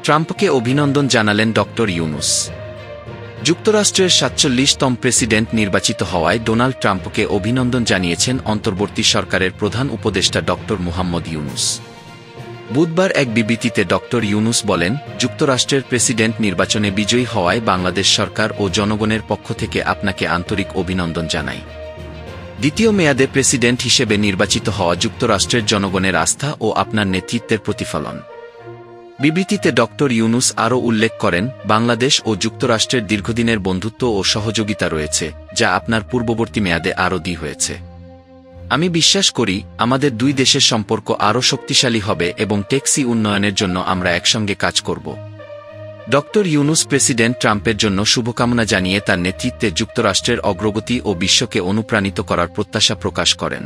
ট্রাম্পকে অভিনন্দন জানালেন ডক্টর ইউনূস। যুক্তরাষ্ট্রের ৪৭তম প্রেসিডেন্ট নির্বাচিত হওয়ায় ডোনাল্ড ট্রাম্পকে অভিনন্দন জানিয়েছেন অন্তর্বর্তী সরকারের প্রধান উপদেষ্টা ডক্টর মুহাম্মদ ইউনূস। বুধবার এক বিবৃতিতে ডক্টর ইউনূস বলেন, যুক্তরাষ্ট্রের প্রেসিডেন্ট নির্বাচনে বিজয়ী হওয়ায় বাংলাদেশ সরকার ও জনগণের পক্ষ থেকে আপনাকে আন্তরিক অভিনন্দন জানাই। দ্বিতীয় মেয়াদে প্রেসিডেন্ট হিসেবে নির্বাচিত হওয়া যুক্তরাষ্ট্রের জনগণের আস্থা ও আপনার নেতৃত্বের প্রতিফলন। বিবৃতিতে ডক্টর ইউনূস আরও উল্লেখ করেন, বাংলাদেশ ও যুক্তরাষ্ট্রের দীর্ঘদিনের বন্ধুত্ব ও সহযোগিতা রয়েছে, যা আপনার পূর্ববর্তী মেয়াদে আরও হয়েছে। আমি বিশ্বাস করি, আমাদের দুই দেশের সম্পর্ক আরও শক্তিশালী হবে এবং টেকসই উন্নয়নের জন্য আমরা একসঙ্গে কাজ করব। ডক্টর ইউনূস প্রেসিডেন্ট ট্রাম্পের জন্য শুভকামনা জানিয়ে তার নেতৃত্বে যুক্তরাষ্ট্রের অগ্রগতি ও বিশ্বকে অনুপ্রাণিত করার প্রত্যাশা প্রকাশ করেন।